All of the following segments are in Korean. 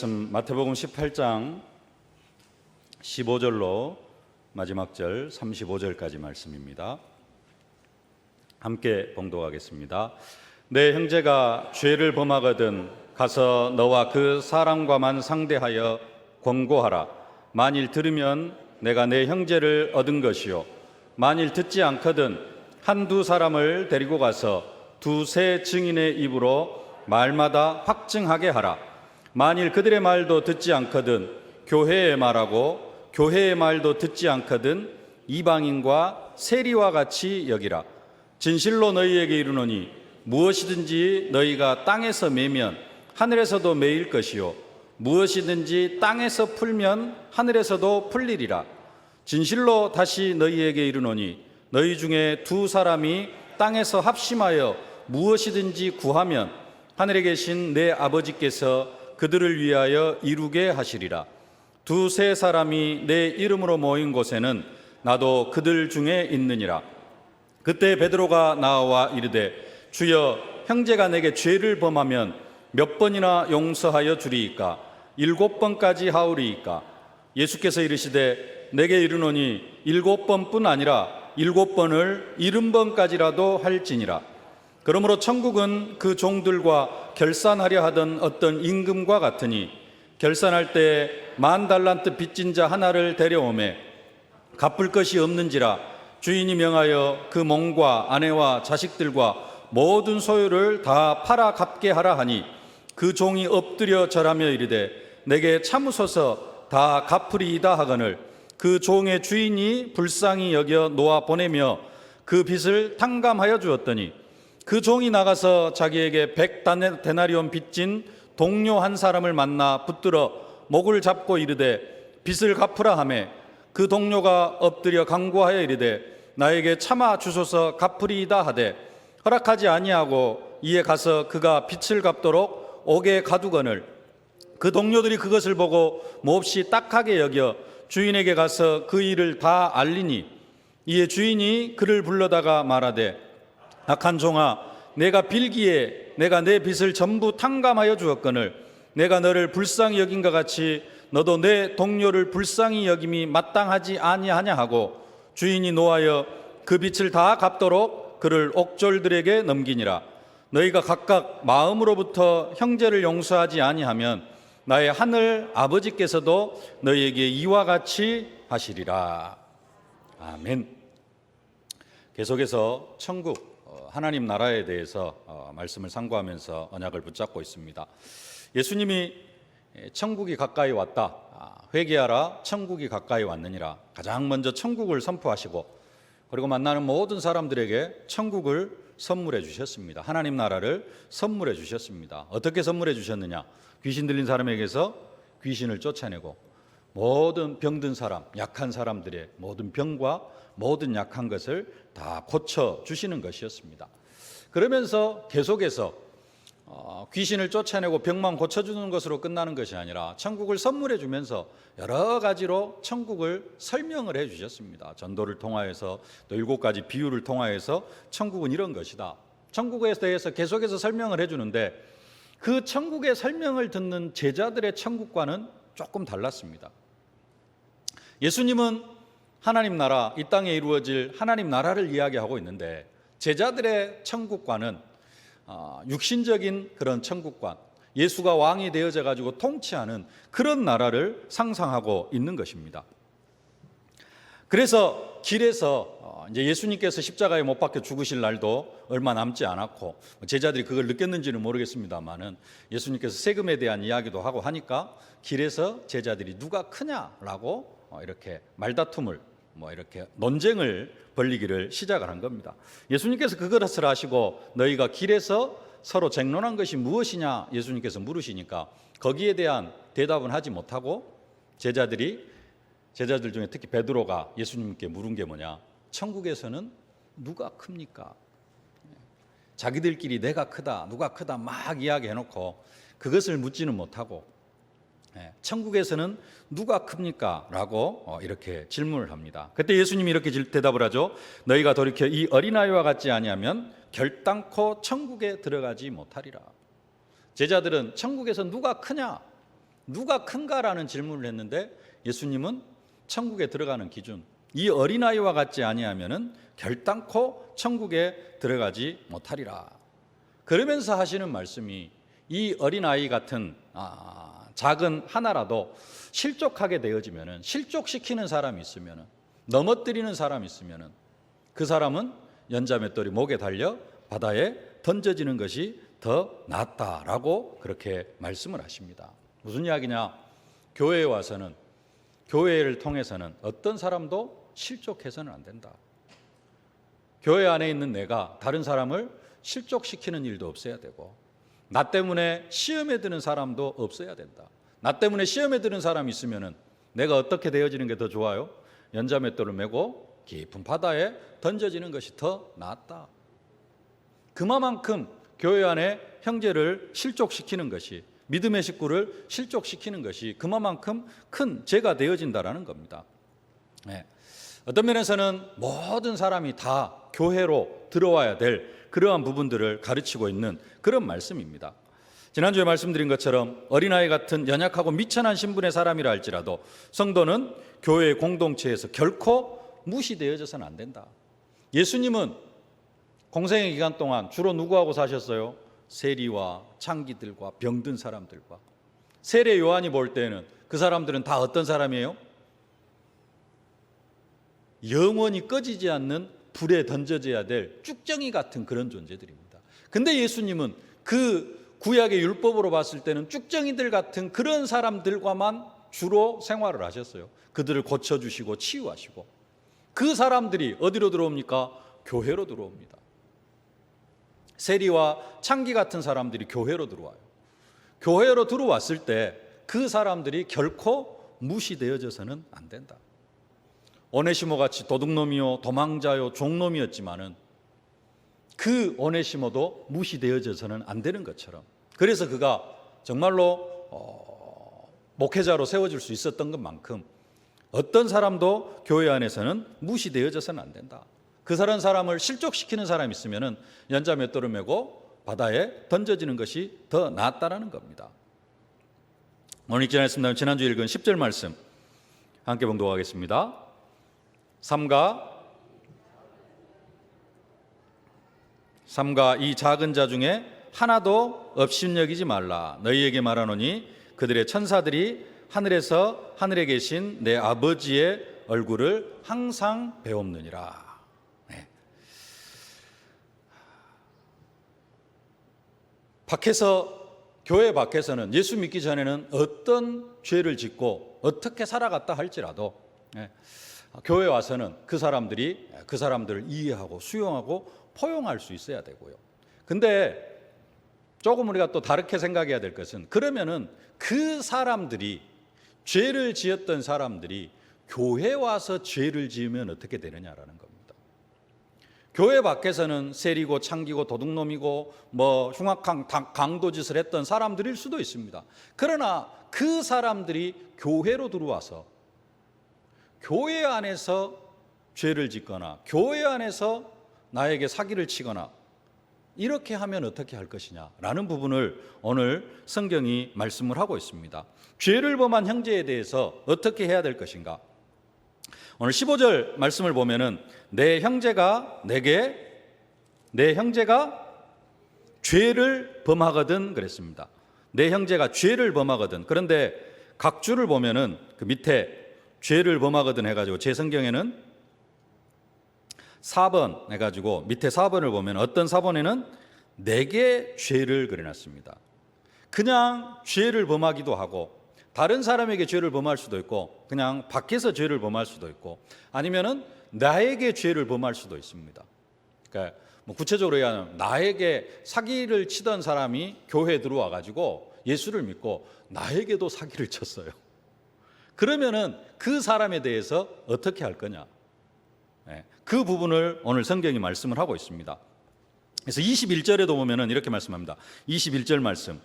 마태복음 18장 15절로 마지막 절 35절까지 말씀입니다. 함께 봉독하겠습니다. 내 형제가 죄를 범하거든 가서 너와 그 사람과만 상대하여 권고하라. 만일 들으면 내가 내 형제를 얻은 것이요, 만일 듣지 않거든 한두 사람을 데리고 가서 두세 증인의 입으로 말마다 확증하게 하라. 만일 그들의 말도 듣지 않거든 교회의 말하고 교회의 말도 듣지 않거든 이방인과 세리와 같이 여기라. 진실로 너희에게 이르노니 무엇이든지 너희가 땅에서 매면 하늘에서도 매일 것이요, 무엇이든지 땅에서 풀면 하늘에서도 풀리리라. 진실로 다시 너희에게 이르노니 너희 중에 두 사람이 땅에서 합심하여 무엇이든지 구하면 하늘에 계신 내 아버지께서 그들을 위하여 이루게 하시리라. 두세 사람이 내 이름으로 모인 곳에는 나도 그들 중에 있느니라. 그때 베드로가 나와 이르되 주여, 형제가 내게 죄를 범하면 몇 번이나 용서하여 주리이까? 7번까지 하오리이까? 예수께서 이르시되 내게 이르노니 7번뿐 아니라 7번을 70번까지라도 할지니라. 그러므로 천국은 그 종들과 결산하려 하던 어떤 임금과 같으니 결산할 때 10,000달란트 빚진 자 하나를 데려오매 갚을 것이 없는지라 주인이 명하여 그 몸과 아내와 자식들과 모든 소유를 다 팔아 갚게 하라 하니 그 종이 엎드려 절하며 이르되 내게 참으소서 다 갚으리이다 하거늘 그 종의 주인이 불쌍히 여겨 놓아 보내며 그 빚을 탕감하여 주었더니 그 종이 나가서 자기에게 100데나리온 빚진 동료 한 사람을 만나 붙들어 목을 잡고 이르되 빚을 갚으라 하매 그 동료가 엎드려 간구하여 이르되 나에게 참아 주소서 갚으리이다 하되 허락하지 아니하고 이에 가서 그가 빚을 갚도록 옥에 가두거늘 그 동료들이 그것을 보고 몹시 딱하게 여겨 주인에게 가서 그 일을 다 알리니 이에 주인이 그를 불러다가 말하되 악한 종아, 내가 빌기에 내가 내 빚을 전부 탕감하여 주었거늘 내가 너를 불쌍히 여긴 것 같이 너도 내 동료를 불쌍히 여김이 마땅하지 아니하냐 하고 주인이 노하여 그 빚을 다 갚도록 그를 옥졸들에게 넘기니라. 너희가 각각 마음으로부터 형제를 용서하지 아니하면 나의 하늘 아버지께서도 너희에게 이와 같이 하시리라. 아멘. 계속해서 천국 하나님 나라에 대해서 말씀을 상고하면서 언약을 붙잡고 있습니다. 예수님이 천국이 가까이 왔다, 회개하라 천국이 가까이 왔느니라, 가장 먼저 천국을 선포하시고 그리고 만나는 모든 사람들에게 천국을 선물해 주셨습니다. 하나님 나라를 선물해 주셨습니다. 어떻게 선물해 주셨느냐? 귀신 들린 사람에게서 귀신을 쫓아내고 모든 병든 사람, 약한 사람들의 모든 병과 모든 약한 것을 다 고쳐주시는 것이었습니다. 그러면서 계속해서 귀신을 쫓아내고 병만 고쳐주는 것으로 끝나는 것이 아니라 천국을 선물해 주면서 여러 가지로 천국을 설명을 해 주셨습니다. 전도를 통하여서 또 7가지 비유를 통하여서 천국은 이런 것이다, 천국에 대해서 계속해서 설명을 해 주는데 그 천국의 설명을 듣는 제자들의 천국과는 조금 달랐습니다. 예수님은 하나님 나라, 이 땅에 이루어질 하나님 나라를 이야기하고 있는데 제자들의 천국과는 육신적인 그런 천국관, 예수가 왕이 되어져 가지고 통치하는 그런 나라를 상상하고 있는 것입니다. 그래서 길에서 이제 예수님께서 십자가에 못 박혀 죽으실 날도 얼마 남지 않았고 제자들이 그걸 느꼈는지는 모르겠습니다만은 예수님께서 세금에 대한 이야기도 하고 하니까 길에서 제자들이 누가 크냐라고 이렇게 말다툼을 이렇게 논쟁을 벌리기를 시작을 한 겁니다. 예수님께서 그것을 하시고 너희가 길에서 서로 쟁론한 것이 무엇이냐 예수님께서 물으시니까 거기에 대한 대답은 하지 못하고 제자들 중에 특히 베드로가 예수님께 물은 게 뭐냐? 천국에서는 누가 큽니까? 자기들끼리 내가 크다, 누가 크다 막 이야기해놓고 그것을 묻지는 못하고 천국에서는 누가 큽니까? 라고 이렇게 질문을 합니다. 그때 예수님이 이렇게 대답을 하죠. 너희가 돌이켜 이 어린아이와 같지 아니하면 결단코 천국에 들어가지 못하리라. 제자들은 천국에서 누가 크냐? 누가 큰가라는 질문을 했는데 예수님은 천국에 들어가는 기준, 이 어린아이와 같지 아니하면은 결단코 천국에 들어가지 못하리라. 그러면서 하시는 말씀이 이 어린아이 같은 작은 하나라도 실족하게 되어지면은, 실족시키는 사람이 있으면은, 넘어뜨리는 사람이 있으면은 그 사람은 연자맷돌이 목에 달려 바다에 던져지는 것이 더 낫다라고 그렇게 말씀을 하십니다. 무슨 이야기냐? 교회에 와서는, 교회를 통해서는 어떤 사람도 실족해서는 안 된다. 교회 안에 있는 내가 다른 사람을 실족시키는 일도 없어야 되고, 나 때문에 시험에 드는 사람도 없어야 된다. 나 때문에 시험에 드는 사람이 있으면은 내가 어떻게 되어지는 게 더 좋아요? 연자맷돌을 메고 깊은 바다에 던져지는 것이 더 낫다. 그만큼 교회 안에 형제를 실족시키는 것이, 믿음의 식구를 실족시키는 것이 그만큼 큰 죄가 되어진다라는 겁니다. 네. 어떤 면에서는 모든 사람이 다 교회로 들어와야 될 그러한 부분들을 가르치고 있는 그런 말씀입니다. 지난주에 말씀드린 것처럼 어린아이 같은 연약하고 미천한 신분의 사람이라 할지라도 성도는 교회의 공동체에서 결코 무시되어져서는 안 된다. 예수님은 공생의 기간 동안 주로 누구하고 사셨어요? 세리와 창기들과 병든 사람들과. 세례 요한이 볼 때는 그 사람들은 다 어떤 사람이에요? 영원히 꺼지지 않는 불에 던져져야 될 쭉정이 같은 그런 존재들입니다. 근데 예수님은 그 구약의 율법으로 봤을 때는 쭉정이들 같은 그런 사람들과만 주로 생활을 하셨어요. 그들을 고쳐주시고 치유하시고. 그 사람들이 어디로 들어옵니까? 교회로 들어옵니다. 세리와 창기 같은 사람들이 교회로 들어와요. 교회로 들어왔을 때 그 사람들이 결코 무시되어져서는 안 된다. 오네시모 같이 도둑놈이요, 도망자요, 종놈이었지만은 그 오네시모도 무시되어져서는 안 되는 것처럼, 그래서 그가 정말로 목회자로 세워질 수 있었던 것만큼 어떤 사람도 교회 안에서는 무시되어져서는 안 된다. 그 사람을 실족시키는 사람이 있으면은 연자맷돌을 메고 바다에 던져지는 것이 더 낫다라는 겁니다. 오늘 읽지 않았습니다. 지난주 읽은 10절 말씀 함께 봉독하겠습니다. 삼가 이 작은 자 중에 하나도 업신여기지 말라. 너희에게 말하노니 그들의 천사들이 하늘에서 하늘에 계신 내 아버지의 얼굴을 항상 배옵느니라. 네. 교회 밖에서는 예수 믿기 전에는 어떤 죄를 짓고 어떻게 살아갔다 할지라도 교회 와서는 그 사람들을 이해하고 수용하고 포용할 수 있어야 되고요. 근데 조금 우리가 또 다르게 생각해야 될 것은, 그러면은 그 사람들이, 죄를 지었던 사람들이 교회 와서 죄를 지으면 어떻게 되느냐라는 겁니다. 교회 밖에서는 세리고 창기고 도둑놈이고 흉악한 강도짓을 했던 사람들일 수도 있습니다. 그러나 그 사람들이 교회로 들어와서 교회 안에서 죄를 짓거나 교회 안에서 나에게 사기를 치거나 이렇게 하면 어떻게 할 것이냐라는 부분을 오늘 성경이 말씀을 하고 있습니다. 죄를 범한 형제에 대해서 어떻게 해야 될 것인가? 오늘 15절 말씀을 보면은 내 형제가 죄를 범하거든 그랬습니다. 내 형제가 죄를 범하거든. 그런데 각 줄을 보면은 그 밑에 죄를 범하거든 해가지고 제 성경에는 4번 해가지고 밑에 4번을 보면 어떤 4번에는 내게 죄를 그려놨습니다. 그냥 죄를 범하기도 하고 다른 사람에게 죄를 범할 수도 있고 그냥 밖에서 죄를 범할 수도 있고 아니면은 나에게 죄를 범할 수도 있습니다. 그러니까 구체적으로 얘기하면 나에게 사기를 치던 사람이 교회에 들어와 가지고 예수를 믿고 나에게도 사기를 쳤어요. 그러면은 그 사람에 대해서 어떻게 할 거냐? 그 부분을 오늘 성경이 말씀을 하고 있습니다. 그래서 21절에도 보면은 이렇게 말씀합니다. 21절 말씀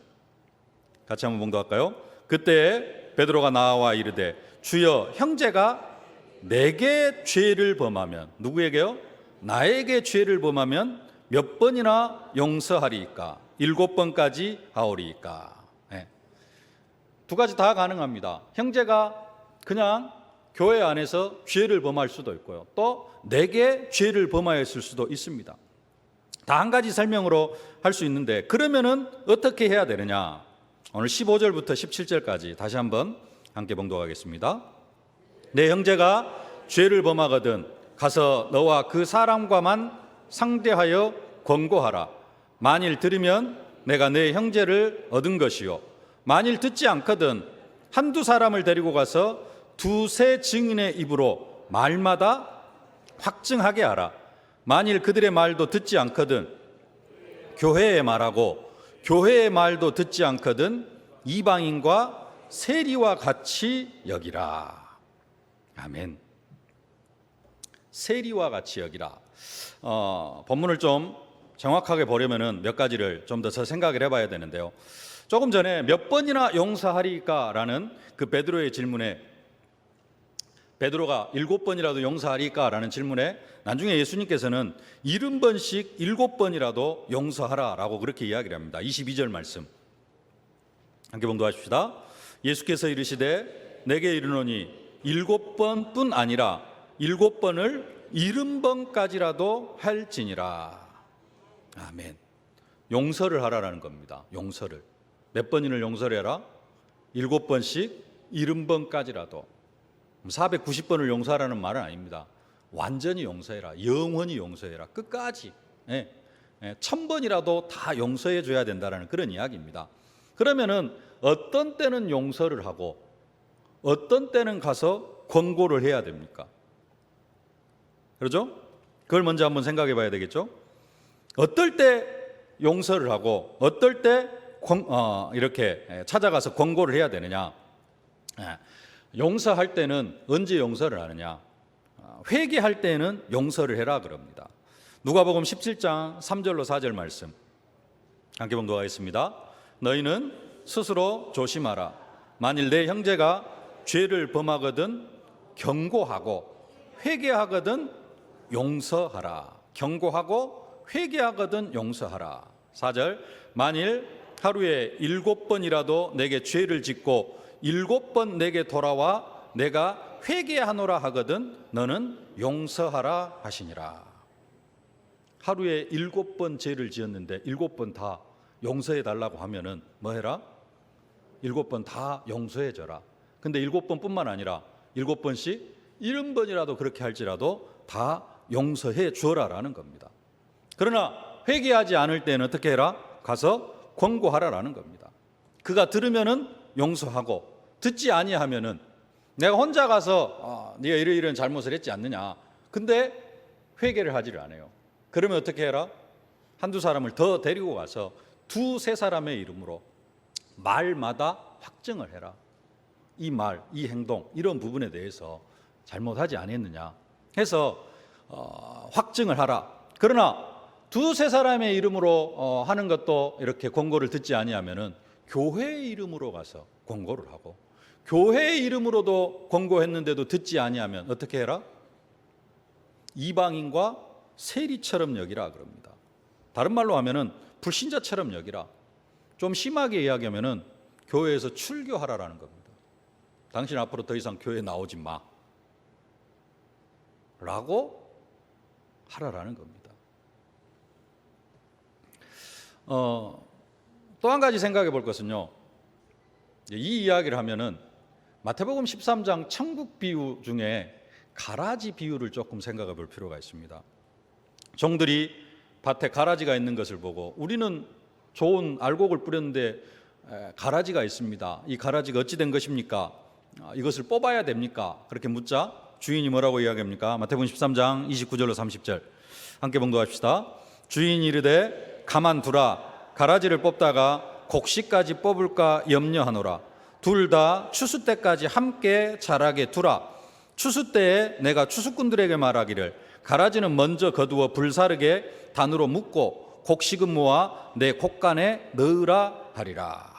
같이 한번 봉독할까요? 그때 베드로가 나와 이르되 주여 형제가 내게 죄를 범하면, 누구에게요? 나에게 죄를 범하면 몇 번이나 용서하리이까? 7번까지 하오리이까? 두 가지 다 가능합니다. 형제가 그냥 교회 안에서 죄를 범할 수도 있고요. 또 내게 죄를 범하였을 수도 있습니다. 다 한 가지 설명으로 할 수 있는데, 그러면은 어떻게 해야 되느냐? 오늘 15절부터 17절까지 다시 한번 함께 봉독하겠습니다. 내 형제가 죄를 범하거든 가서 너와 그 사람과만 상대하여 권고하라. 만일 들으면 내가 내 형제를 얻은 것이요, 만일 듣지 않거든 한두 사람을 데리고 가서 두세 증인의 입으로 말마다 확증하게 하라. 만일 그들의 말도 듣지 않거든 교회의 말하고, 교회의 말도 듣지 않거든 이방인과 세리와 같이 여기라. 아멘. 세리와 같이 여기라. 본문을 좀 정확하게 보려면은 몇 가지를 좀 더 생각을 해봐야 되는데요. 조금 전에 몇 번이나 용서하리까라는 그 베드로의 질문에, 베드로가 7번이라도 용서하리까라는 질문에 나중에 예수님께서는 70번씩 7번이라도 용서하라라고 그렇게 이야기를 합니다. 22절 말씀 함께 봉독하십시다. 예수께서 이르시되 내게 이르노니 7번뿐 아니라 7번을 70번까지라도 할지니라. 아멘. 용서를 하라라는 겁니다. 용서를. 몇 번인을 용서를 해라? 7번씩 70번까지라도. 490번을 용서하라는 말은 아닙니다. 완전히 용서해라. 영원히 용서해라. 끝까지. 1000번이라도 다 용서해 줘야 된다는 그런 이야기입니다. 그러면은 어떤 때는 용서를 하고 어떤 때는 가서 권고를 해야 됩니까? 그렇죠? 그걸 먼저 한번 생각해 봐야 되겠죠? 어떨 때 용서를 하고 어떨 때 이렇게 찾아가서 권고를 해야 되느냐? 용서할 때는 언제 용서를 하느냐? 회개할 때는 용서를 해라 그럽니다. 누가복음 17장 3절로 4절 말씀 함께 봉독하겠습니다. 너희는 스스로 조심하라. 만일 내 형제가 죄를 범하거든 경고하고 회개하거든 용서하라. 경고하고 회개하거든 용서하라. 4절 만일 하루에 7번이라도 내게 죄를 짓고 7번 내게 돌아와 내가 회개하노라 하거든 너는 용서하라 하시니라. 하루에 7번 죄를 지었는데 7번 다 용서해 달라고 하면은 뭐 해라? 7번 다 용서해 줘라. 근데 7번뿐만 아니라 7번씩 70번이라도 그렇게 할지라도 다 용서해 주어라라는 겁니다. 그러나 회개하지 않을 때는 어떻게 해라? 가서 권고하라라는 겁니다. 그가 들으면은 용서하고 듣지 아니하면은 내가 혼자 가서 네가 이런 잘못을 했지 않느냐. 근데 회개를 하지를 않아요. 그러면 어떻게 해라? 한두 사람을 더 데리고 가서 두세 사람의 이름으로 말마다 확증을 해라. 이 말, 이 행동, 이런 부분에 대해서 잘못하지 않았느냐 해서 확증을 하라. 그러나 두세 사람의 이름으로 하는 것도 이렇게 권고를 듣지 아니하면은 교회의 이름으로 가서 권고를 하고, 교회의 이름으로도 권고했는데도 듣지 아니하면 어떻게 해라? 이방인과 세리처럼 여기라 그럽니다. 다른 말로 하면은 불신자처럼 여기라. 좀 심하게 이야기하면은 교회에서 출교하라라는 겁니다. 당신 앞으로 더 이상 교회에 나오지 마 라고 하라라는 겁니다. 또 한 가지 생각해 볼 것은요, 이 이야기를 하면은 마태복음 13장 천국 비유 중에 가라지 비유를 조금 생각해 볼 필요가 있습니다. 종들이 밭에 가라지가 있는 것을 보고 우리는 좋은 알곡을 뿌렸는데 가라지가 있습니다. 이 가라지가 어찌 된 것입니까? 이것을 뽑아야 됩니까? 그렇게 묻자 주인이 뭐라고 이야기합니까? 마태복음 13장 29절로 30절 함께 봉독합시다. 주인이 이르되 가만두라. 가라지를 뽑다가 곡식까지 뽑을까 염려하노라. 둘 다 추수 때까지 함께 자라게 두라. 추수 때에 내가 추수꾼들에게 말하기를 가라지는 먼저 거두어 불사르게 단으로 묶고 곡식은 모아 내 곡간에 넣으라 하리라.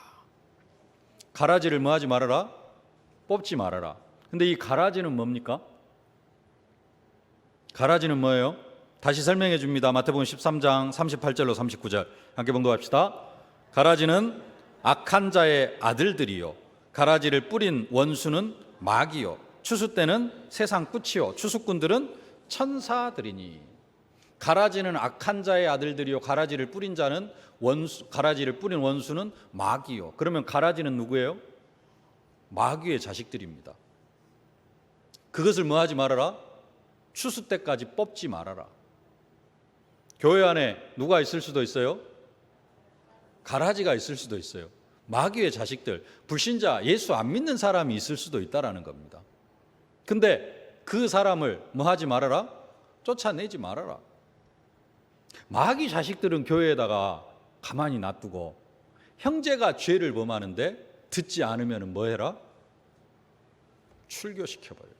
가라지를 뭐 하지 말아라? 뽑지 말아라. 근데 이 가라지는 뭡니까? 가라지는 뭐예요? 다시 설명해 줍니다. 마태복음 13장 38절로 39절 함께 봉독합시다. 가라지는 악한 자의 아들들이요 가라지를 뿌린 원수는 마귀요 추수 때는 세상 끝이요 추수꾼들은 천사들이니. 가라지는 악한 자의 아들들이요 가라지를 뿌린 자는 가라지를 뿌린 원수는 마귀요. 그러면 가라지는 누구예요? 마귀의 자식들입니다. 그것을 뭐 하지 말아라? 추수 때까지 뽑지 말아라. 교회 안에 누가 있을 수도 있어요? 가라지가 있을 수도 있어요. 마귀의 자식들, 불신자, 예수 안 믿는 사람이 있을 수도 있다라는 겁니다. 근데 그 사람을 뭐 하지 말아라? 쫓아내지 말아라. 마귀 자식들은 교회에다가 가만히 놔두고 형제가 죄를 범하는데 듣지 않으면 뭐 해라? 출교시켜버려요.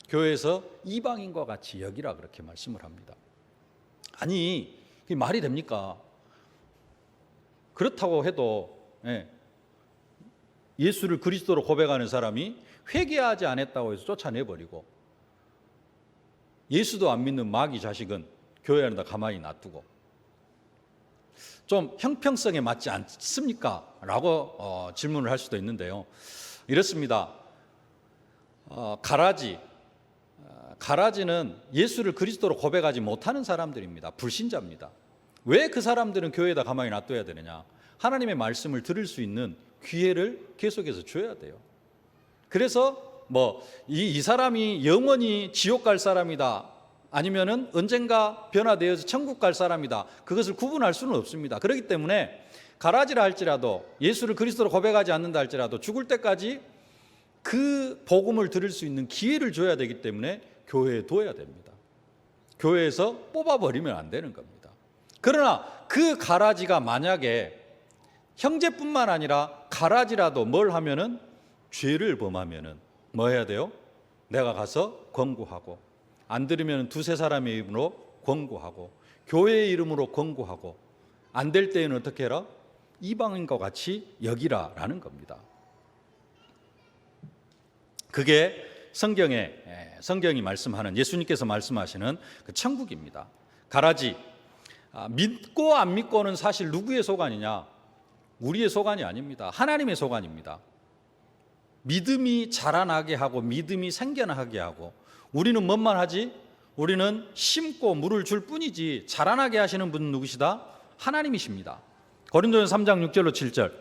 교회에서 이방인과 같이 여기라 그렇게 말씀을 합니다. 아니, 이게 말이 됩니까? 그렇다고 해도 예수를 그리스도로 고백하는 사람이 회개하지 않았다고 해서 쫓아내버리고 예수도 안 믿는 마귀 자식은 교회 안에다 가만히 놔두고 좀 형평성에 맞지 않습니까? 라고 질문을 할 수도 있는데요. 이렇습니다. 가라지는 예수를 그리스도로 고백하지 못하는 사람들입니다. 불신자입니다. 왜 그 사람들은 교회에다 가만히 놔둬야 되느냐? 하나님의 말씀을 들을 수 있는 기회를 계속해서 줘야 돼요. 그래서 이 사람이 영원히 지옥 갈 사람이다, 아니면은 언젠가 변화되어서 천국 갈 사람이다, 그것을 구분할 수는 없습니다. 그렇기 때문에 가라지라 할지라도 예수를 그리스도로 고백하지 않는다 할지라도 죽을 때까지 그 복음을 들을 수 있는 기회를 줘야 되기 때문에 교회에 둬야 됩니다. 교회에서 뽑아버리면 안 되는 겁니다. 그러나 그 가라지가 만약에 형제뿐만 아니라 가라지라도 뭘 하면은 죄를 범하면은 뭐 해야 돼요? 내가 가서 권고하고, 안 들으면 두세 사람의 이름으로 권고하고, 교회의 이름으로 권고하고, 안 될 때에는 어떻게 해라? 이방인과 같이 여기라라는 겁니다. 그게 성경이 말씀하는, 예수님께서 말씀하시는 그 천국입니다. 가라지, 믿고 안 믿고는 사실 누구의 소관이냐? 우리의 소관이 아닙니다. 하나님의 소관입니다. 믿음이 자라나게 하고 믿음이 생겨나게 하고, 우리는 뭐만 하지? 우리는 심고 물을 줄 뿐이지 자라나게 하시는 분은 누구시다? 하나님이십니다. 고린도전서 3장 6절로 7절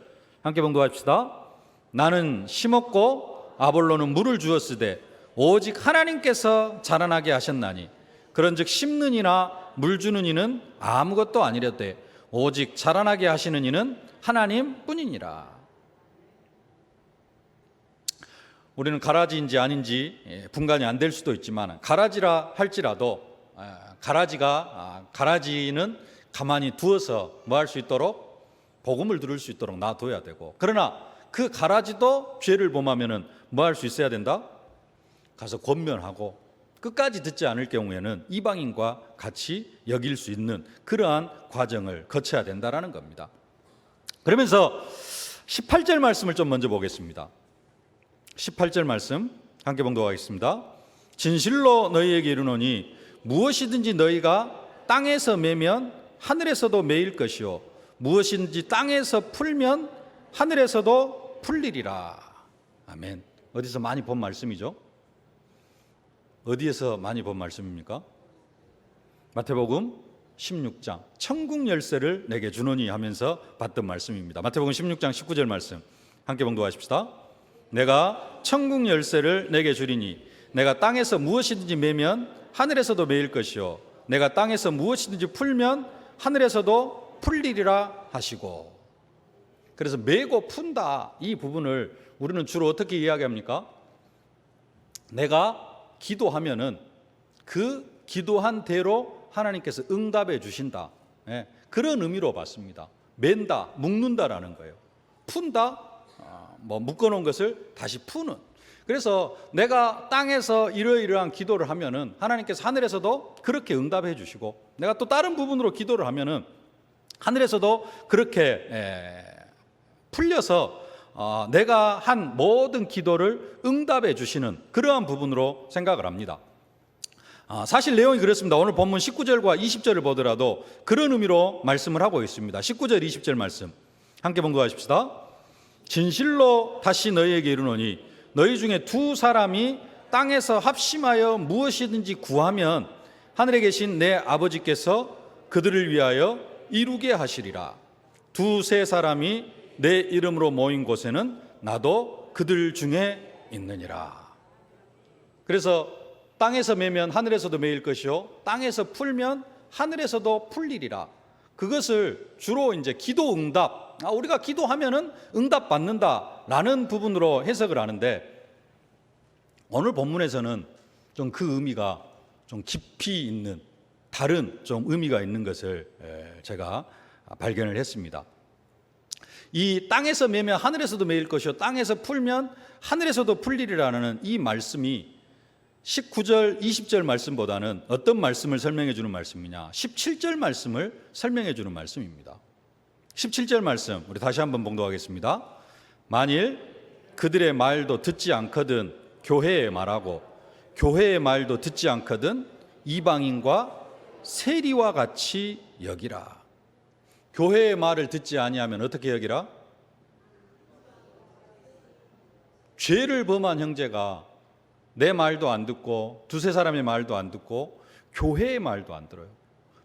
함께 봉독합시다. 나는 심었고 아볼로는 물을 주었으되 오직 하나님께서 자라나게 하셨나니 그런즉 심는 이나 물 주는 이는 아무것도 아니려되 오직 자라나게 하시는 이는 하나님 뿐이니라. 우리는 가라지인지 아닌지 분간이 안 될 수도 있지만, 가라지라 할지라도 가라지는 가만히 두어서 뭐 할 수 있도록, 복음을 들을 수 있도록 놔둬야 되고, 그러나 그 가라지도 죄를 범하면은 뭐 할 수 있어야 된다? 가서 권면하고, 끝까지 듣지 않을 경우에는 이방인과 같이 여길 수 있는 그러한 과정을 거쳐야 된다라는 겁니다. 그러면서 18절 말씀을 좀 먼저 보겠습니다. 18절 말씀 함께 봉독하겠습니다. 진실로 너희에게 이르노니 무엇이든지 너희가 땅에서 매면 하늘에서도 매일 것이요 무엇이든지 땅에서 풀면 하늘에서도 풀리리라. 아멘. 어디서 많이 본 말씀이죠? 어디에서 많이 본 말씀입니까? 마태복음 16장 천국 열쇠를 내게 주노니 하면서 봤던 말씀입니다. 마태복음 16장 19절 말씀 함께 봉독하십시다. 내가 천국 열쇠를 내게 주리니 내가 땅에서 무엇이든지 매면 하늘에서도 매일 것이요 내가 땅에서 무엇이든지 풀면 하늘에서도 풀리리라 하시고. 그래서 매고 푼다, 이 부분을 우리는 주로 어떻게 이야기합니까? 내가 기도하면은 그 기도한 대로 하나님께서 응답해 주신다, 그런 의미로 봤습니다. 맨다, 묶는다라는 거예요. 푼다, 묶어놓은 것을 다시 푸는. 그래서 내가 땅에서 이러이러한 기도를 하면은 하나님께서 하늘에서도 그렇게 응답해 주시고, 내가 또 다른 부분으로 기도를 하면은 하늘에서도 그렇게 풀려서 내가 한 모든 기도를 응답해 주시는 그러한 부분으로 생각을 합니다. 사실 내용이 그렇습니다. 오늘 본문 19절과 20절을 보더라도 그런 의미로 말씀을 하고 있습니다. 19절 20절 말씀 함께 봉독하십시다. 진실로 다시 너희에게 이르노니 너희 중에 두 사람이 땅에서 합심하여 무엇이든지 구하면 하늘에 계신 내 아버지께서 그들을 위하여 이루게 하시리라. 두세 사람이 내 이름으로 모인 곳에는 나도 그들 중에 있느니라. 그래서 땅에서 매면 하늘에서도 매일 것이요 땅에서 풀면 하늘에서도 풀리리라. 그것을 주로 이제 기도 응답, 우리가 기도하면은 응답 받는다라는 부분으로 해석을 하는데, 오늘 본문에서는 좀 그 의미가 좀 깊이 있는 다른 좀 의미가 있는 것을 제가 발견을 했습니다. 이 땅에서 매면 하늘에서도 매일 것이요 땅에서 풀면 하늘에서도 풀리리라는 이 말씀이 19절, 20절 말씀보다는 어떤 말씀을 설명해 주는 말씀이냐? 17절 말씀을 설명해 주는 말씀입니다. 17절 말씀 우리 다시 한번 봉독하겠습니다. 만일 그들의 말도 듣지 않거든 교회의 말하고 교회의 말도 듣지 않거든 이방인과 세리와 같이 여기라. 교회의 말을 듣지 아니하면 어떻게 여기라? 죄를 범한 형제가 내 말도 안 듣고 두세 사람의 말도 안 듣고 교회의 말도 안 들어요.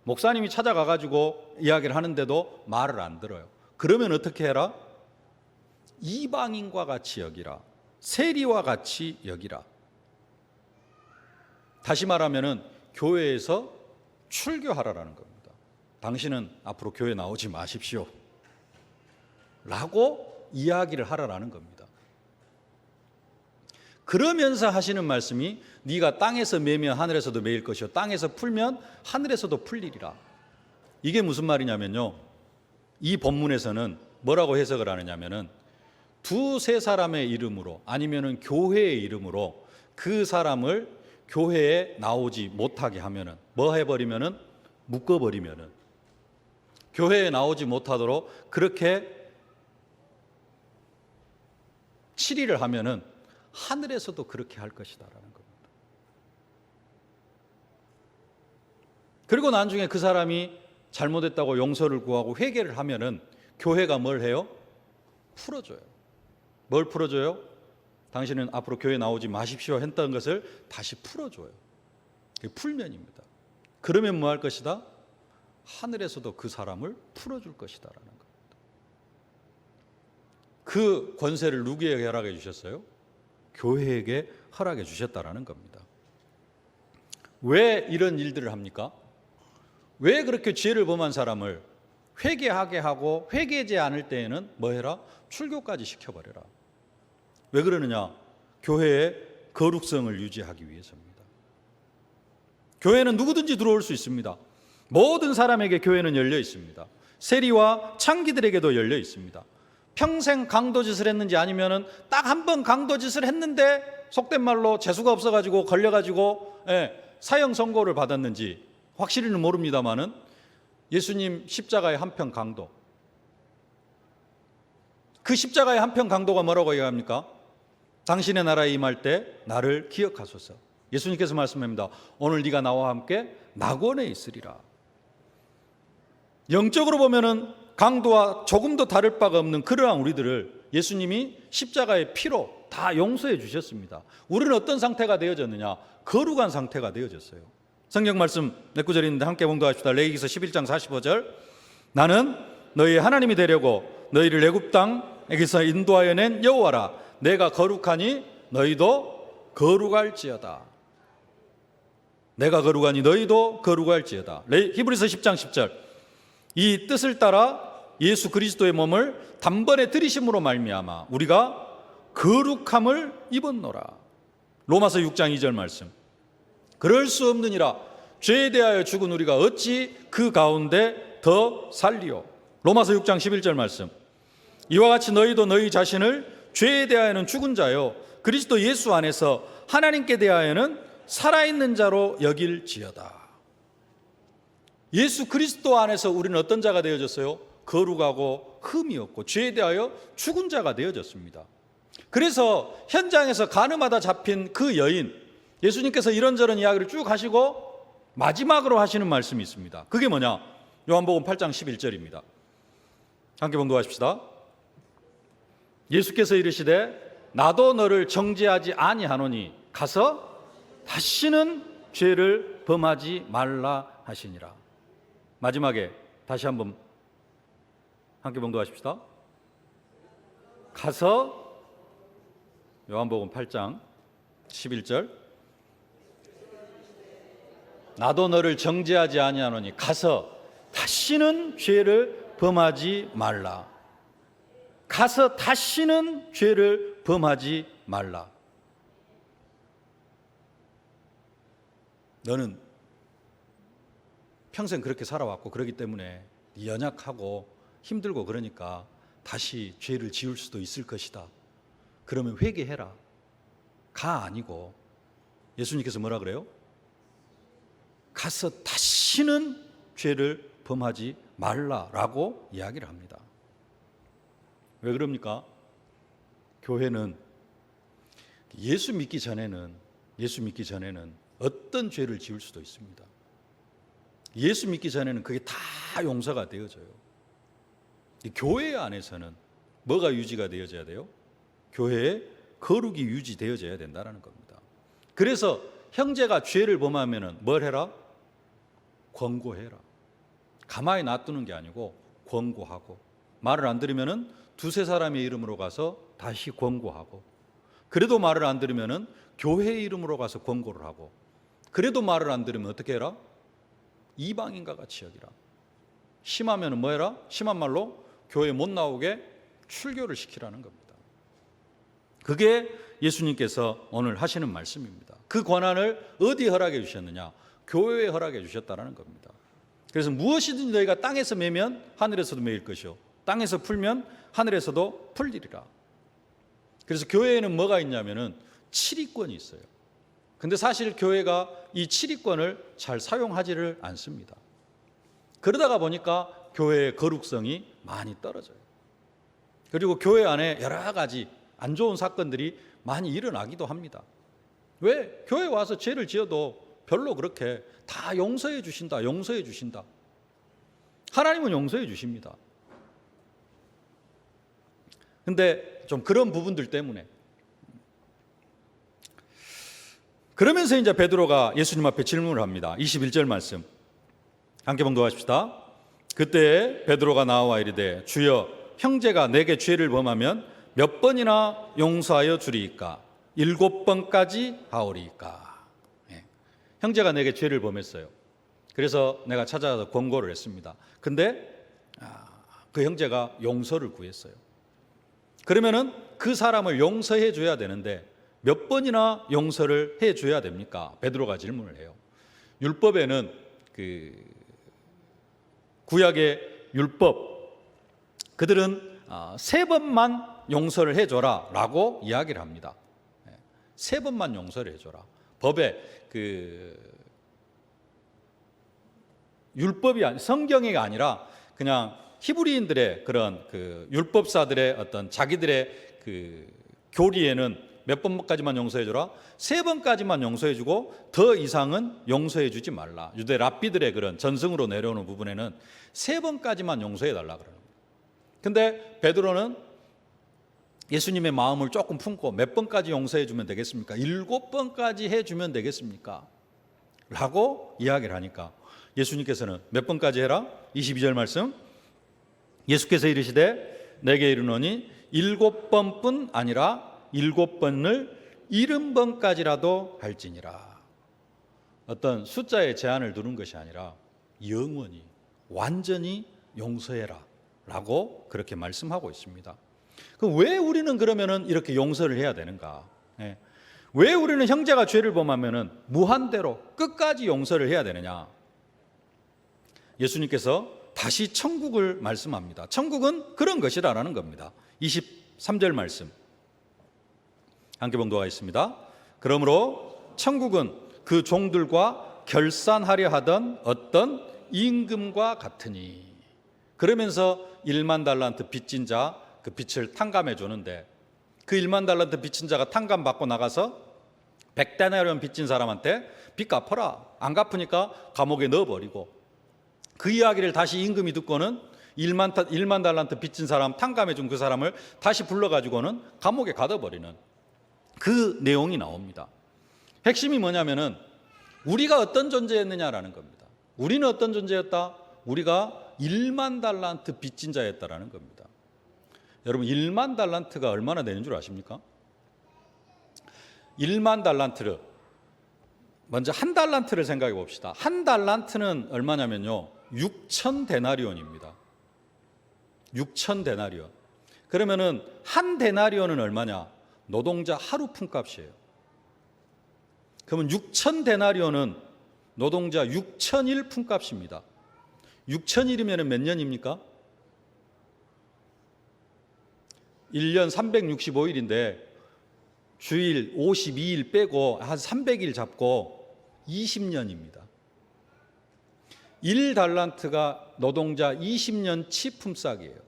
목사님이 찾아가가지고 이야기를 하는데도 말을 안 들어요. 그러면 어떻게 해라? 이방인과 같이 여기라. 세리와 같이 여기라. 다시 말하면은 교회에서 출교하라라는 겁니다. 당신은 앞으로 교회 나오지 마십시오 라고 이야기를 하라라는 겁니다. 그러면서 하시는 말씀이 네가 땅에서 매면 하늘에서도 매일 것이요 땅에서 풀면 하늘에서도 풀리리라. 이게 무슨 말이냐면요, 이 본문에서는 뭐라고 해석을 하느냐면은 두세 사람의 이름으로 아니면은 교회의 이름으로 그 사람을 교회에 나오지 못하게 하면은 뭐 해버리면은 묶어버리면은 교회에 나오지 못하도록 그렇게 치리를 하면은 하늘에서도 그렇게 할 것이다라는 겁니다. 그리고 나중에 그 사람이 잘못했다고 용서를 구하고 회개를 하면은 교회가 뭘 해요? 풀어줘요. 뭘 풀어줘요? 당신은 앞으로 교회 나오지 마십시오 했던 것을 다시 풀어줘요. 그게 풀면입니다. 그러면 뭐 할 것이다? 하늘에서도 그 사람을 풀어줄 것이다라는 겁니다. 그 권세를 누구에게 허락해 주셨어요? 교회에게 허락해 주셨다라는 겁니다. 왜 이런 일들을 합니까? 왜 그렇게 죄를 범한 사람을 회개하게 하고 회개하지 않을 때에는 뭐 해라? 출교까지 시켜버려라. 왜 그러느냐? 교회의 거룩성을 유지하기 위해서입니다. 교회는 누구든지 들어올 수 있습니다. 모든 사람에게 교회는 열려 있습니다. 세리와 창기들에게도 열려 있습니다. 평생 강도짓을 했는지 아니면은 딱 한 번 강도짓을 했는데 속된 말로 재수가 없어가지고 걸려가지고 사형 선고를 받았는지 확실히는 모릅니다만은 예수님 십자가의 한편 강도, 그 십자가의 한편 강도가 뭐라고 얘기합니까? 당신의 나라에 임할 때 나를 기억하소서. 예수님께서 말씀합니다. 오늘 네가 나와 함께 낙원에 있으리라. 영적으로 보면은 강도와 조금도 다를 바가 없는 그러한 우리들을 예수님이 십자가의 피로 다 용서해 주셨습니다. 우리는 어떤 상태가 되어졌느냐? 거룩한 상태가 되어졌어요. 성경 말씀 몇 구절 있는데 함께 봉독합시다. 레위기서 11장 45절. 나는 너희 하나님이 되려고 너희를 애굽 땅에게서 인도하여 낸 여호와라. 내가 거룩하니 너희도 거룩할지어다. 내가 거룩하니 너희도 거룩할지어다. 히브리서 10장 10절. 이 뜻을 따라 예수 그리스도의 몸을 단번에 들이심으로 말미암아 우리가 거룩함을 입었노라. 로마서 6장 2절 말씀. 그럴 수 없느니라. 죄에 대하여 죽은 우리가 어찌 그 가운데 더 살리오. 로마서 6장 11절 말씀. 이와 같이 너희도 너희 자신을 죄에 대하여는 죽은 자요 그리스도 예수 안에서 하나님께 대하여는 살아있는 자로 여길지어다. 예수 그리스도 안에서 우리는 어떤 자가 되어졌어요? 거룩하고 흠이 없고 죄에 대하여 죽은 자가 되어졌습니다. 그래서 현장에서 간음하다 잡힌 그 여인, 예수님께서 이런저런 이야기를 쭉 하시고 마지막으로 하시는 말씀이 있습니다. 그게 뭐냐? 요한복음 8장 11절입니다. 함께 봉독하십시다. 예수께서 이르시되 나도 너를 정죄하지 아니하노니 가서 다시는 죄를 범하지 말라 하시니라. 마지막에 다시 한번 함께 봉독하십시다. 가서, 요한복음 8장 11절, 나도 너를 정죄하지 아니하노니 가서 다시는 죄를 범하지 말라. 가서 다시는 죄를 범하지 말라. 너는 평생 그렇게 살아왔고 그렇기 때문에 연약하고 힘들고 그러니까 다시 죄를 지을 수도 있을 것이다. 그러면 회개해라. 가 아니고 예수님께서 뭐라 그래요? 가서 다시는 죄를 범하지 말라라고 이야기를 합니다. 왜 그럽니까? 교회는 예수 믿기 전에는 어떤 죄를 지을 수도 있습니다. 예수 믿기 전에는 그게 다 용서가 되어져요. 교회 안에서는 뭐가 유지가 되어져야 돼요? 교회의 거룩이 유지되어져야 된다는 겁니다. 그래서 형제가 죄를 범하면 뭘 해라? 권고해라. 가만히 놔두는 게 아니고 권고하고, 말을 안 들으면 두세 사람의 이름으로 가서 다시 권고하고, 그래도 말을 안 들으면 교회의 이름으로 가서 권고를 하고, 그래도 말을 안 들으면 어떻게 해라? 이방인과 같이 여기라. 심하면 뭐 해라? 심한 말로 교회 못 나오게 출교를 시키라는 겁니다. 그게 예수님께서 오늘 하시는 말씀입니다. 그 권한을 어디 허락해 주셨느냐? 교회에 허락해 주셨다는 겁니다. 그래서 무엇이든지 너희가 땅에서 매면 하늘에서도 매일 것이요, 땅에서 풀면 하늘에서도 풀리리라. 그래서 교회에는 뭐가 있냐면은 7위권이 있어요. 근데 사실 교회가 이 7위권을 잘 사용하지를 않습니다. 그러다가 보니까 교회의 거룩성이 많이 떨어져요. 그리고 교회 안에 여러 가지 안 좋은 사건들이 많이 일어나기도 합니다. 왜? 교회 와서 죄를 지어도 별로 그렇게 다 용서해 주신다. 하나님은 용서해 주십니다. 근데 좀 그런 부분들 때문에, 그러면서 이제 베드로가 예수님 앞에 질문을 합니다. 21절 말씀 함께 봉독하십시다. 그때 베드로가 나와 이르되 주여, 형제가 내게 죄를 범하면 몇 번이나 용서하여 주리이까? 7번까지 하오리이까? 형제가 내게 죄를 범했어요. 그래서 내가 찾아가서 권고를 했습니다. 근데 그 형제가 용서를 구했어요. 그러면은 그 사람을 용서해 줘야 되는데 몇 번이나 용서를 해 줘야 됩니까? 베드로가 질문을 해요. 율법에는 그 구약의 율법, 그들은 3번만 용서를 해줘라 라고 이야기를 합니다. 3번만 용서를 해줘라. 법에 율법이 성경이 아니라 그냥 히브리인들의 그런 율법사들의 어떤 자기들의 교리에는 몇 번까지만 용서해줘라, 3번까지만 용서해주고 더 이상은 용서해주지 말라. 유대 랍비들의 그런 전승으로 내려오는 부분에는 3번까지만 용서해달라 그러는 거예요. 근데 베드로는 예수님의 마음을 조금 품고 몇 번까지 용서해주면 되겠습니까? 7번까지 해주면 되겠습니까? 라고 이야기를 하니까 예수님께서는 몇 번까지 해라? 22절 말씀, 예수께서 이르시되 내게 이르노니 7번뿐 아니라 7번을 70번까지라도 할지니라. 어떤 숫자의 제한을 두는 것이 아니라 영원히 완전히 용서해라 라고 그렇게 말씀하고 있습니다. 그럼 왜 우리는 그러면은 이렇게 용서를 해야 되는가? 왜 우리는 형제가 죄를 범하면은 무한대로 끝까지 용서를 해야 되느냐? 예수님께서 다시 천국을 말씀합니다. 천국은 그런 것이라는 겁니다. 23절 말씀 함께 봉독하겠습니다. 그러므로 천국은 그 종들과 결산하려 하던 어떤 임금과 같으니. 그러면서 1만 달란트 빚진 자 그 빚을 탕감해 주는데, 그 1만 달란트 빚진 자가 탕감받고 나가서 100데나리온 빚진 사람한테 빚 갚아라, 안 갚으니까 감옥에 넣어버리고, 그 이야기를 다시 임금이 듣고는 1만 달란트 빚진 사람, 탕감해 준 그 사람을 다시 불러가지고는 감옥에 가둬버리는 그 내용이 나옵니다. 핵심이 뭐냐면은 우리가 어떤 존재였느냐라는 겁니다. 우리는 어떤 존재였다? 우리가 1만 달란트 빚진 자였다라는 겁니다. 여러분 1만 달란트가 얼마나 되는 줄 아십니까? 1만 달란트를 먼저 한 달란트를 생각해 봅시다. 한 달란트는 얼마냐면요 6천 데나리온입니다. 6천 데나리온. 그러면은 한 데나리온은 얼마냐? 노동자 하루 품값이에요. 그러면 6천 데나리온은 노동자 6천일 품값입니다. 6천일이면 몇 년입니까? 1년 365일인데 주일 52일 빼고 한 300일 잡고 20년입니다. 1달란트가 노동자 20년치 품삯이에요.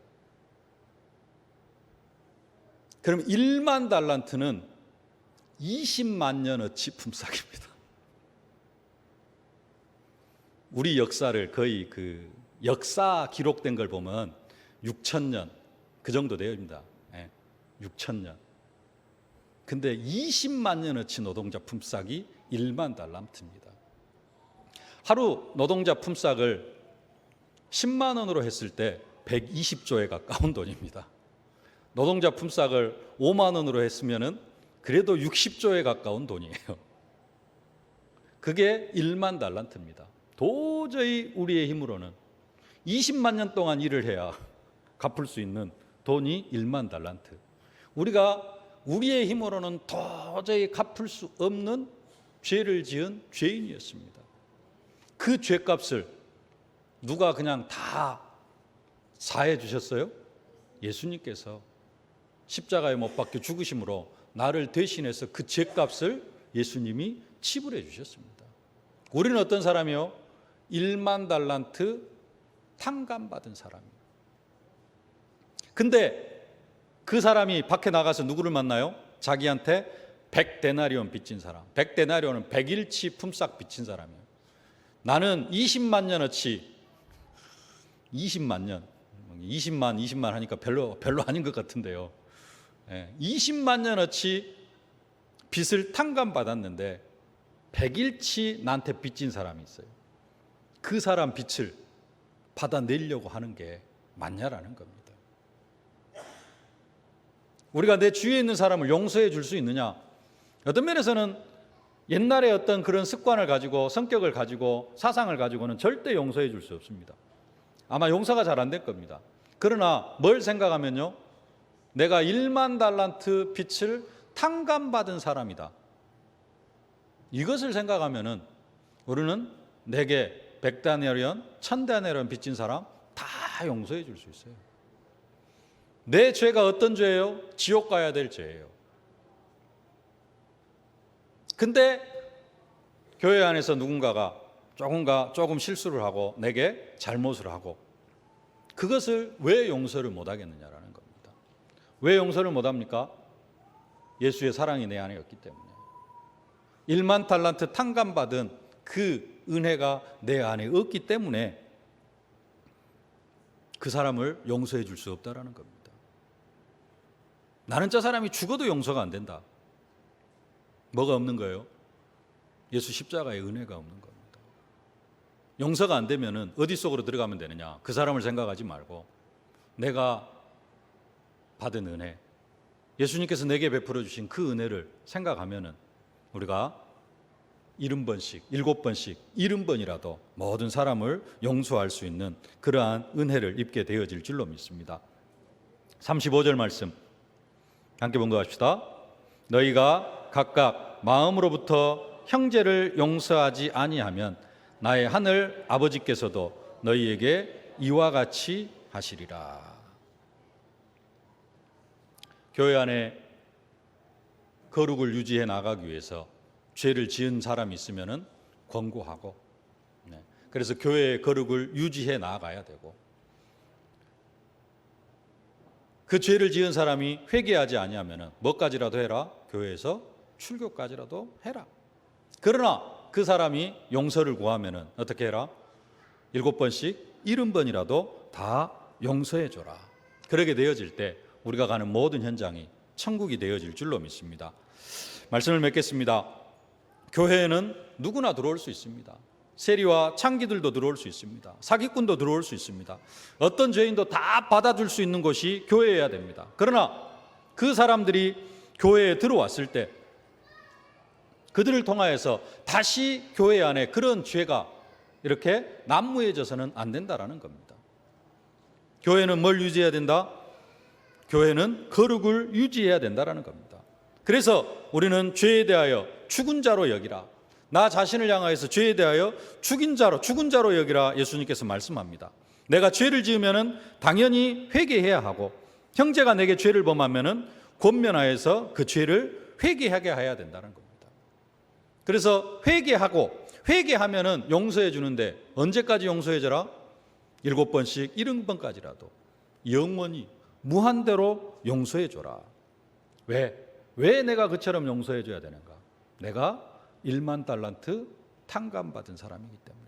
그럼 1만 달란트는 20만 년어치 품삯입니다. 우리 역사를 거의 그 역사 기록된 걸 보면 6천년 그 정도 됩니다. 6천년. 근데 20만 년어치 노동자 품삯이 1만 달란트입니다. 하루 노동자 품삯을 10만 원으로 했을 때 120조에 가까운 돈입니다. 노동자 품삯을 5만 원으로 했으면은 그래도 60조에 가까운 돈이에요. 그게 1만 달란트입니다. 도저히 우리의 힘으로는 20만 년 동안 일을 해야 갚을 수 있는 돈이 1만 달란트. 우리가 우리의 힘으로는 도저히 갚을 수 없는 죄를 지은 죄인이었습니다. 그 죄값을 누가 그냥 다 사해 주셨어요? 예수님께서 십자가에 못 박혀 죽으심으로 나를 대신해서 그 죄값을 예수님이 지불해 주셨습니다. 우리는 어떤 사람이요? 1만 달란트 탕감받은 사람이에요. 근데 그 사람이 밖에 나가서 누구를 만나요? 자기한테 100데나리온 빚진 사람. 100데나리온은 100일치 품삯 빚진 사람이에요. 나는 20만 년어치 20만 년 20만 하니까 별로 아닌 것 같은데요. 20만 년어치 빚을 탕감받았는데 100일치 나한테 빚진 사람이 있어요. 그 사람 빚을 받아내려고 하는 게 맞냐라는 겁니다. 우리가 내 주위에 있는 사람을 용서해 줄 수 있느냐? 어떤 면에서는 옛날에 어떤 그런 습관을 가지고 성격을 가지고 사상을 가지고는 절대 용서해 줄 수 없습니다. 아마 용서가 잘 안 될 겁니다. 그러나 뭘 생각하면요, 내가 1만 달란트 빚을 탕감받은 사람이다. 이것을 생각하면은 우리는 내게 100데나리온, 1000데나리온 빚진 사람 다 용서해 줄 수 있어요. 내 죄가 어떤 죄예요? 지옥 가야 될 죄예요. 근데 교회 안에서 누군가가 조금 실수를 하고 내게 잘못을 하고 그것을 왜 용서를 못 하겠느냐라는 겁니다. 왜 용서를 못 합니까? 예수의 사랑이 내 안에 없기 때문에. 1만 달란트 탕감받은 그 은혜가 내 안에 없기 때문에 그 사람을 용서해 줄 수 없다라는 겁니다. 나는 저 사람이 죽어도 용서가 안 된다. 뭐가 없는 거예요? 예수 십자가의 은혜가 없는 겁니다. 용서가 안 되면은 어디 속으로 들어가면 되느냐? 그 사람을 생각하지 말고 내가 받은 은혜, 예수님께서 내게 베풀어 주신 그 은혜를 생각하면은 우리가 70번씩, 7번씩, 70번이라도 모든 사람을 용서할 수 있는 그러한 은혜를 입게 되어질 줄로 믿습니다. 35절 말씀 함께 봉독합시다. 너희가 각각 마음으로부터 형제를 용서하지 아니하면 나의 하늘 아버지께서도 너희에게 이와 같이 하시리라. 교회 안에 거룩을 유지해 나가기 위해서 죄를 지은 사람이 있으면 권고하고, 그래서 교회의 거룩을 유지해 나가야 되고, 그 죄를 지은 사람이 회개하지 아니하면 뭐까지라도 해라? 교회에서 출교까지라도 해라. 그러나 그 사람이 용서를 구하면 어떻게 해라? 7번씩 70번이라도 다 용서해 줘라. 그렇게 되어질 때 우리가 가는 모든 현장이 천국이 되어질 줄로 믿습니다. 말씀을 맺겠습니다. 교회에는 누구나 들어올 수 있습니다. 세리와 창기들도 들어올 수 있습니다. 사기꾼도 들어올 수 있습니다. 어떤 죄인도 다 받아줄 수 있는 곳이 교회여야 됩니다. 그러나 그 사람들이 교회에 들어왔을 때 그들을 통하여서 다시 교회 안에 그런 죄가 이렇게 난무해져서는 안 된다라는 겁니다. 교회는 뭘 유지해야 된다? 교회는 거룩을 유지해야 된다라는 겁니다. 그래서 우리는 죄에 대하여 죽은 자로 여기라. 나 자신을 향하여서 죄에 대하여 죽은 자로 여기라 예수님께서 말씀합니다. 내가 죄를 지으면은 당연히 회개해야 하고 형제가 내게 죄를 범하면은 권면하여서 그 죄를 회개하게 해야 된다는 겁니다. 그래서 회개하면은 용서해 주는데 언제까지 용서해 줘라? 7번씩 70번까지라도 영원히 무한대로 용서해 줘라. 왜 내가 그처럼 용서해 줘야 되는가? 내가 1만 달란트 탕감받은 사람이기 때문에.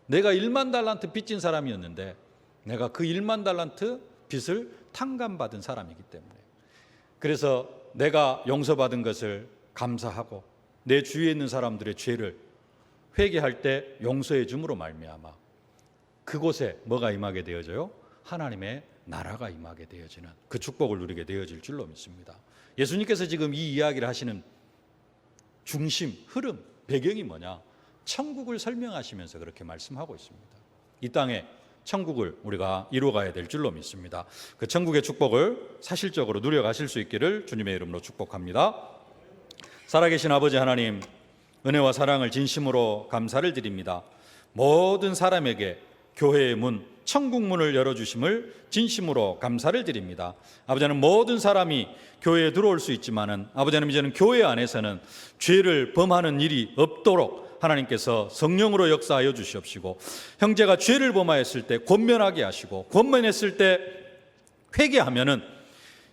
내가 1만 달란트 빚진 사람이었는데 내가 그 1만 달란트 빚을 탕감받은 사람이기 때문에. 그래서 내가 용서받은 것을 감사하고 내 주위에 있는 사람들의 죄를 회개할 때 용서해 줌으로 말미암아 그곳에 뭐가 임하게 되어져요? 하나님의 나라가 임하게 되어지는 그 축복을 누리게 되어질 줄로 믿습니다. 예수님께서 지금 이 이야기를 하시는 중심, 흐름, 배경이 뭐냐? 천국을 설명하시면서 그렇게 말씀하고 있습니다. 이 땅에 천국을 우리가 이루어가야 될 줄로 믿습니다. 그 천국의 축복을 사실적으로 누려가실 수 있기를 주님의 이름으로 축복합니다. 살아계신 아버지 하나님, 은혜와 사랑을 진심으로 감사를 드립니다. 모든 사람에게 교회의 문, 천국 문을 열어주심을 진심으로 감사를 드립니다. 아버지 하나님, 모든 사람이 교회에 들어올 수 있지만은 아버지 하나님, 이제는 교회 안에서는 죄를 범하는 일이 없도록 하나님께서 성령으로 역사하여 주시옵시고, 형제가 죄를 범하였을 때 권면하게 하시고, 권면했을 때 회개하면은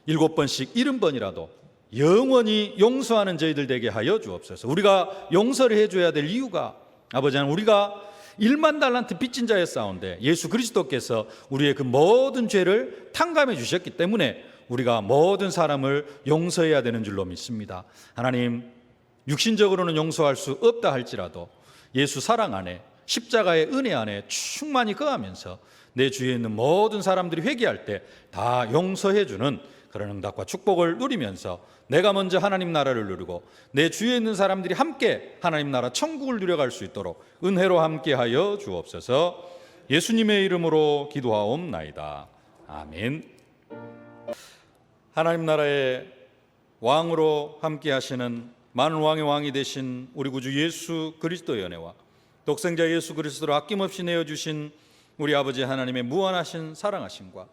7번씩 70번이라도 영원히 용서하는 저희들 되게 하여 주옵소서. 우리가 용서를 해줘야 될 이유가 아버지 하나님, 우리가 1만 달란트 빚진 자의 싸운데 예수 그리스도께서 우리의 그 모든 죄를 탕감해 주셨기 때문에 우리가 모든 사람을 용서해야 되는 줄로 믿습니다. 하나님, 육신적으로는 용서할 수 없다 할지라도 예수 사랑 안에, 십자가의 은혜 안에 충만히 거하면서 내 주위에 있는 모든 사람들이 회개할 때 다 용서해 주는 그런 응답과 축복을 누리면서 내가 먼저 하나님 나라를 누리고 내 주위에 있는 사람들이 함께 하나님 나라 천국을 누려갈 수 있도록 은혜로 함께하여 주옵소서. 예수님의 이름으로 기도하옵나이다. 아멘. 하나님 나라의 왕으로 함께하시는 많은 왕의 왕이 되신 우리 구주 예수 그리스도의 은혜와 독생자 예수 그리스도를 아낌없이 내어주신 우리 아버지 하나님의 무한하신 사랑하심과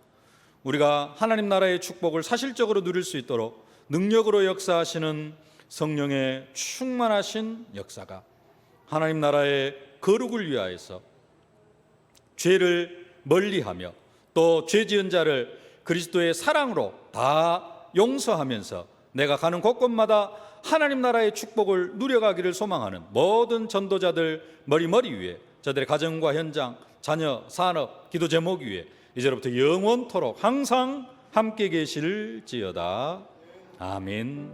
우리가 하나님 나라의 축복을 사실적으로 누릴 수 있도록 능력으로 역사하시는 성령의 충만하신 역사가 하나님 나라의 거룩을 위하여서 죄를 멀리하며 또 죄지은 자를 그리스도의 사랑으로 다 용서하면서 내가 가는 곳곳마다 하나님 나라의 축복을 누려가기를 소망하는 모든 전도자들 머리 위에 저들의 가정과 현장, 자녀, 산업, 기도 제목 위에 이제로부터 영원토록 항상 함께 계실지어다. 아멘.